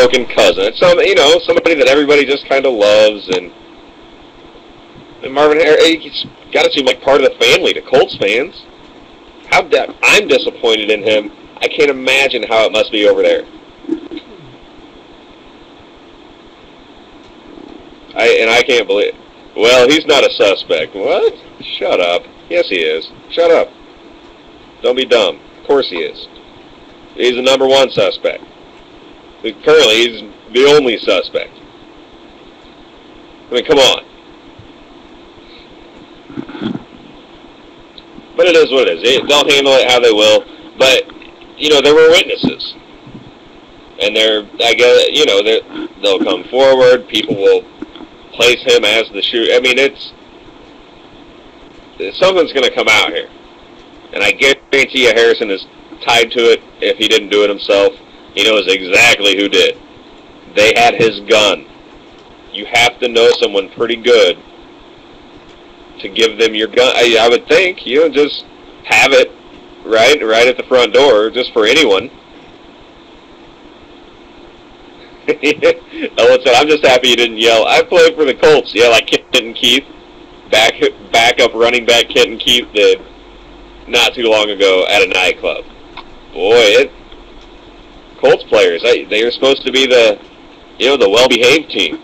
unspoken cousin. It's somebody that everybody just kind of loves, and Marvin Harrison, he's got to seem like part of the family to Colts fans. I'm disappointed in him. I can't imagine how it must be over there. I can't believe. Well, he's not a suspect. What? Shut up. Yes, he is. Shut up. Don't be dumb. Of course he is. He's the number one suspect. Currently, he's the only suspect. I mean, come on. But it is what it is. They'll handle it how they will. But, there were witnesses. And they'll come forward. People will place him as the shooter. I mean, something's going to come out here. And I guarantee you Harrison is tied to it if he didn't do it himself. He knows exactly who did. They had his gun. You have to know someone pretty good to give them your gun. I would think, just have it right at the front door, just for anyone. Ellen said, I'm just happy you didn't yell, I played for the Colts. Yeah, like Kenton Keith, backup running back Kenton Keith did not too long ago at a nightclub. Boy, Colts players, they are supposed to be the well-behaved team.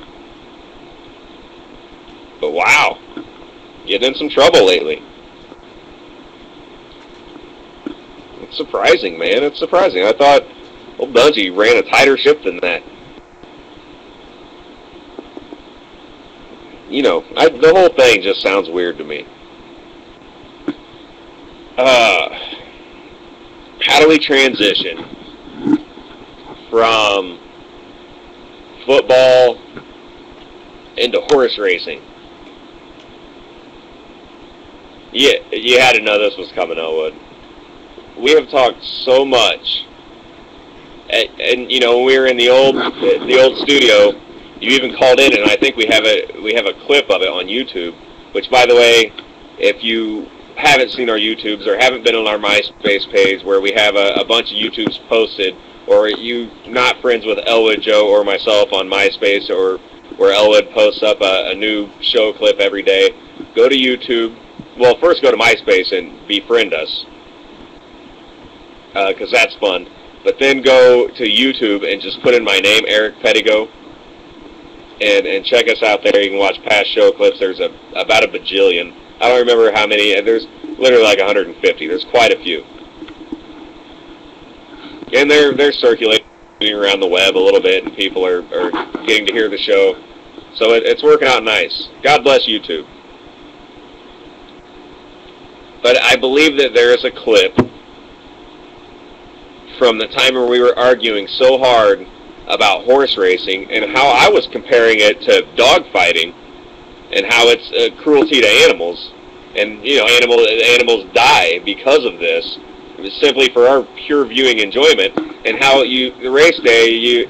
But wow, getting in some trouble lately. It's surprising, man. It's surprising. I thought old Dungy ran a tighter ship than that. The whole thing just sounds weird to me. How do we transition from football into horse racing? Yeah, you had to know this was coming, Elwood. We have talked so much, and when we were in the old studio, you even called in, and I think we have a clip of it on YouTube. Which, by the way, if you haven't seen our YouTubes or haven't been on our MySpace page, where we have a bunch of YouTubes posted, or you not friends with Elwood, Joe, or myself on MySpace, or where Elwood posts up a new show clip every day, go to YouTube. Well, first go to MySpace and befriend us, because that's fun. But then go to YouTube and just put in my name, Eric Pedigo, and check us out there. You can watch past show clips. There's about a bajillion. I don't remember how many. There's literally like 150. There's quite a few. And they're circulating around the web a little bit, and people are getting to hear the show. So it's working out nice. God bless YouTube. But I believe that there is a clip from the time where we were arguing so hard about horse racing and how I was comparing it to dog fighting and how it's cruelty to animals. And, animals die because of this. It was simply for our pure viewing enjoyment. And how the race day, you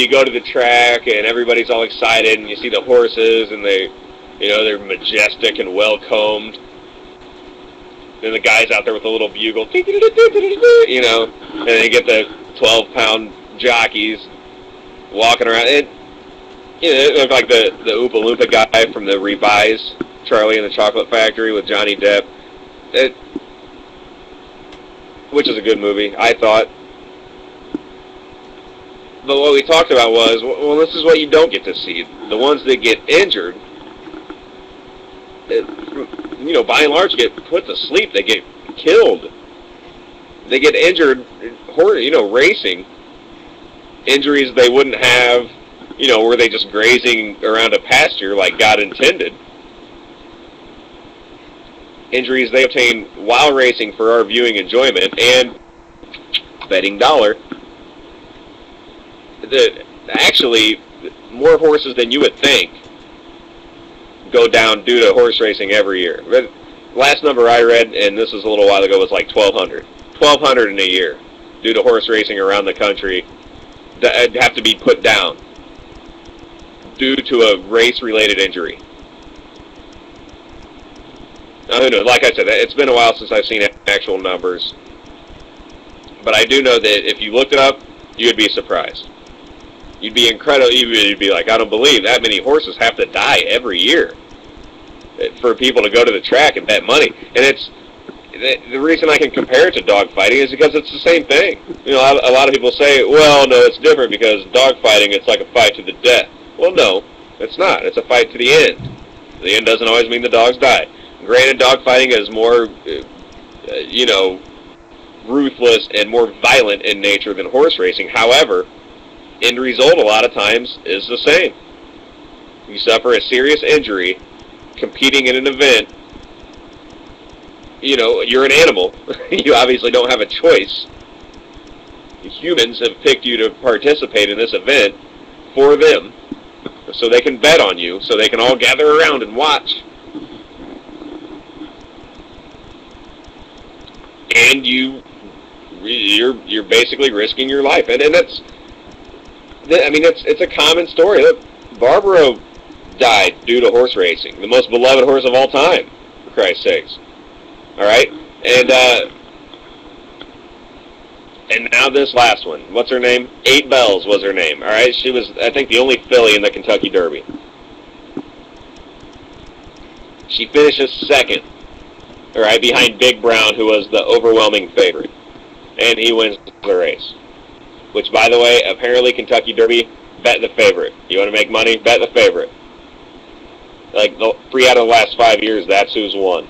go to the track and everybody's all excited and you see the horses and they're majestic and well-combed. Then the guy's out there with a little bugle, and they get the 12-pound jockeys walking around. It looked like the Oompa Loompa guy from the revised Charlie and the Chocolate Factory with Johnny Depp, which is a good movie, I thought. But what we talked about was, well, this is what you don't get to see. The ones that get injured, by and large, get put to sleep. They get killed. They get injured, racing. Injuries they wouldn't have, were they just grazing around a pasture like God intended. Injuries they obtain while racing for our viewing enjoyment and betting dollar. Actually, more horses than you would think go down due to horse racing every year. Last number I read, and this was a little while ago, was like 1,200. 1,200 in a year due to horse racing around the country that have to be put down due to a race-related injury. Now, who knows? Like I said, it's been a while since I've seen actual numbers. But I do know that if you looked it up, you would be surprised. You'd be incredible. You'd be like, I don't believe that many horses have to die every year for people to go to the track and bet money. And it's the reason I can compare it to dogfighting is because it's the same thing. You know, a lot of people say, well, no, it's different because dogfighting, it's like a fight to the death. Well, no, it's not. It's a fight to the end. The end doesn't always mean the dogs die. Granted, dogfighting is more, you know, ruthless and more violent in nature than horse racing. However, end result a lot of times is the same. You suffer a serious injury competing in an event. You know, you're an animal. You obviously don't have a choice. Humans have picked you to participate in this event for them, so they can bet on you, so they can all gather around and watch. And you're basically risking your life, and that's, I mean, it's a common story. Look, Barbaro died due to horse racing, the most beloved horse of all time, for Christ's sakes. All right, and now this last one. What's her name? 8 Bells was her name. All right, she was, I think, the only filly in the Kentucky Derby. She finishes second. All right, behind Big Brown, who was the overwhelming favorite, and he wins the race. Which, by the way, apparently Kentucky Derby, bet the favorite. You want to make money? Bet the favorite. Like 3 out of the last 5 years, that's who's won.